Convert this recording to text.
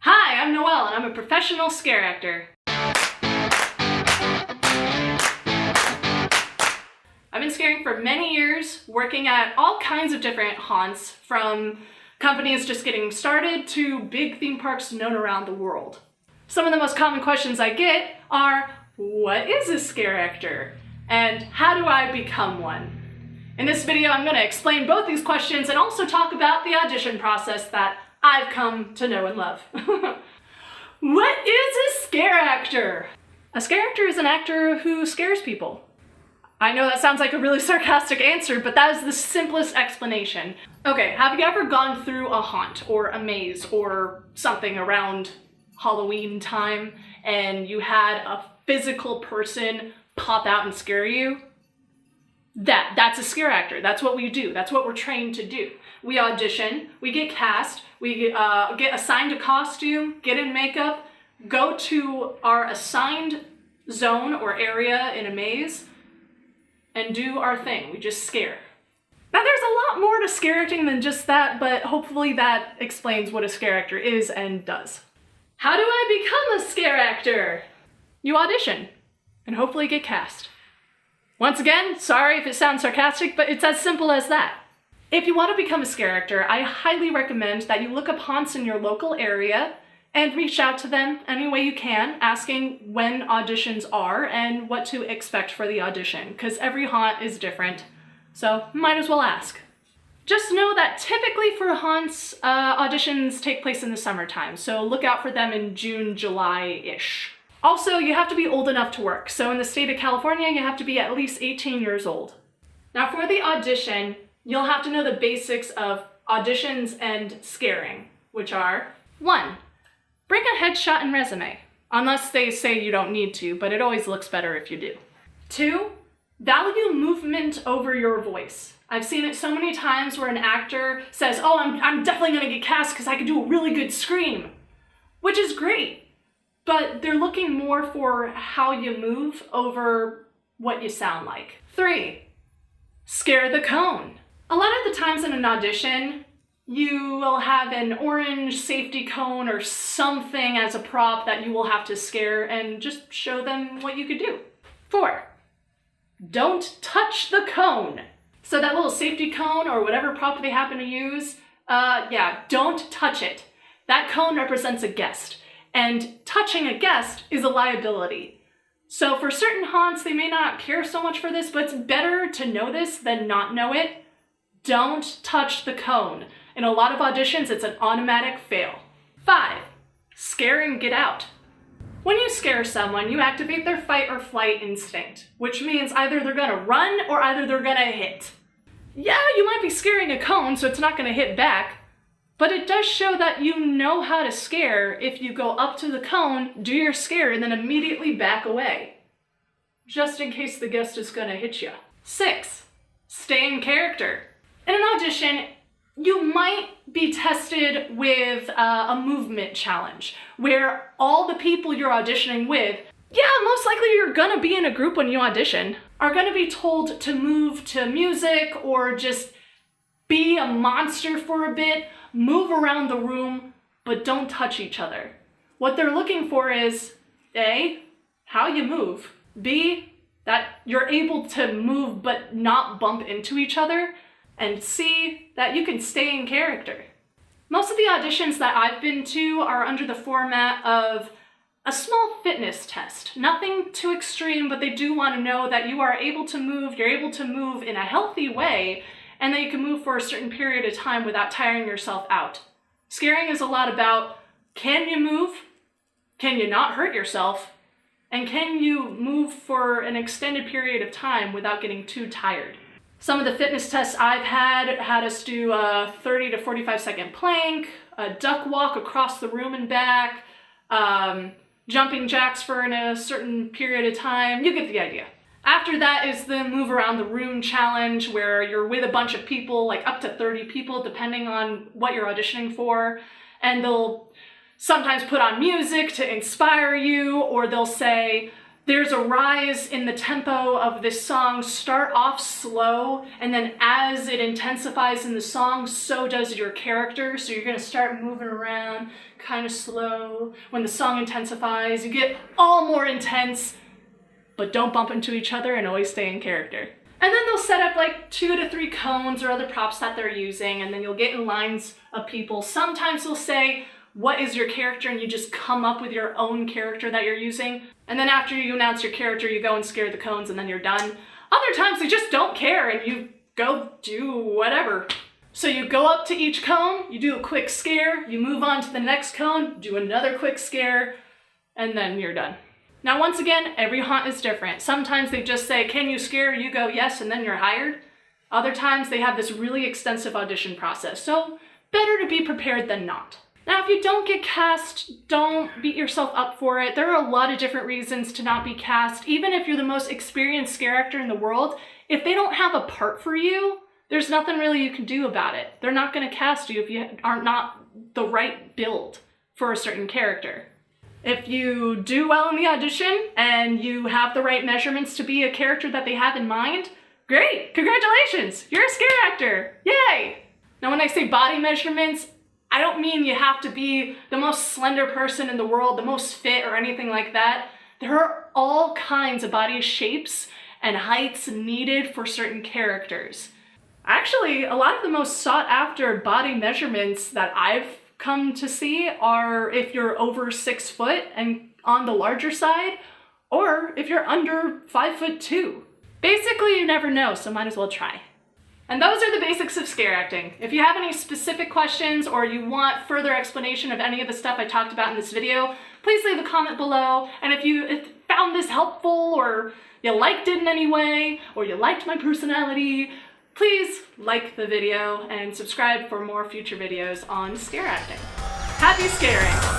Hi, I'm Noelle, and I'm a professional scare actor. I've been scaring for many years, working at all kinds of different haunts, from companies just getting started to big theme parks known around the world. Some of the most common questions I get are, what is a scare actor? And how do I become one? In this video, I'm going to explain both these questions and also talk about the audition process that I've come to know and love. What is a scare actor? A scare actor is an actor who scares people. I know that sounds like a really sarcastic answer, but that is the simplest explanation. Okay, have you ever gone through a haunt or a maze or something around Halloween time and you had a physical person pop out and scare you? That's a scare actor. That's what we do. That's what we're trained to do. We audition, we get cast, we get assigned a costume, get in makeup, go to our assigned zone or area in a maze, and do our thing. We just scare. Now there's a lot more to scare acting than just that, but hopefully that explains what a scare actor is and does. How do I become a scare actor? You audition, and hopefully get cast. Once again, sorry if it sounds sarcastic, but it's as simple as that. If you want to become a scare actor, I highly recommend that you look up haunts in your local area and reach out to them any way you can, asking when auditions are and what to expect for the audition, because every haunt is different, so might as well ask. Just know that typically for haunts, auditions take place in the summertime, so look out for them in June, July-ish. Also, you have to be old enough to work. So in the state of California, you have to be at least 18 years old. Now for the audition, you'll have to know the basics of auditions and scaring, which are 1. Bring a headshot and resume, unless they say you don't need to, but it always looks better if you do. 2. Value movement over your voice. I've seen it so many times where an actor says, oh, I'm definitely gonna get cast because I can do a really good scream, which is great. But they're looking more for how you move over what you sound like. 3. Scare the cone. A lot of the times in an audition, you will have an orange safety cone or something as a prop that you will have to scare and just show them what you could do. 4. Don't touch the cone. So that little safety cone or whatever prop they happen to use, don't touch it. That cone represents a guest. And touching a guest is a liability. So for certain haunts, they may not care so much for this, but it's better to know this than not know it. Don't touch the cone. In a lot of auditions, it's an automatic fail. 5. Scare and get out. When you scare someone, you activate their fight or flight instinct, which means either they're gonna run or either they're gonna hit. Yeah, you might be scaring a cone, so it's not gonna hit back, but it does show that you know how to scare if you go up to the cone, do your scare, and then immediately back away, just in case the guest is gonna hit you. 6. Stay in character. In an audition, you might be tested with a movement challenge, where all the people you're auditioning with, most likely you're gonna be in a group when you audition, are gonna be told to move to music or just be a monster for a bit, move around the room, but don't touch each other. What they're looking for is A, how you move, B, that you're able to move but not bump into each other, and C, that you can stay in character. Most of the auditions that I've been to are under the format of a small fitness test. Nothing too extreme, but they do want to know that you are able to move, you're able to move in a healthy way, and that you can move for a certain period of time without tiring yourself out. Scaring is a lot about, can you move? Can you not hurt yourself? And can you move for an extended period of time without getting too tired? Some of the fitness tests I've had us do a 30 to 45 second plank, a duck walk across the room and back, jumping jacks for a certain period of time. You get the idea. After that is the move around the room challenge, where you're with a bunch of people, like up to 30 people, depending on what you're auditioning for. And they'll sometimes put on music to inspire you, or they'll say, there's a rise in the tempo of this song. Start off slow, and then as it intensifies in the song, so does your character. So you're gonna start moving around kind of slow. When the song intensifies, you get all more intense, but don't bump into each other and always stay in character. And then they'll set up like 2 to 3 cones or other props that they're using, and then you'll get in lines of people. Sometimes they'll say, what is your character? And you just come up with your own character that you're using. And then after you announce your character, you go and scare the cones and then you're done. Other times they just don't care and you go do whatever. So you go up to each cone, you do a quick scare, you move on to the next cone, do another quick scare, and then you're done. Now, once again, every haunt is different. Sometimes they just say, can you scare? You go yes, and then you're hired. Other times they have this really extensive audition process. So better to be prepared than not. Now, if you don't get cast, don't beat yourself up for it. There are a lot of different reasons to not be cast. Even if you're the most experienced scare actor in the world, if they don't have a part for you, there's nothing really you can do about it. They're not going to cast you if you are not the right build for a certain character. If you do well in the audition and you have the right measurements to be a character that they have in mind, great, congratulations, you're a scare actor, yay! Now, when I say body measurements, I don't mean you have to be the most slender person in the world, the most fit or anything like that. There are all kinds of body shapes and heights needed for certain characters. Actually, a lot of the most sought after body measurements that I've come to see are if you're over 6 foot and on the larger side, or if you're under 5'2". Basically, you never know, so might as well try. And those are the basics of scare acting. If you have any specific questions or you want further explanation of any of the stuff I talked about in this video, please leave a comment below. And if you found this helpful or you liked it in any way, or you liked my personality, please like the video and subscribe for more future videos on scare acting. Happy scaring!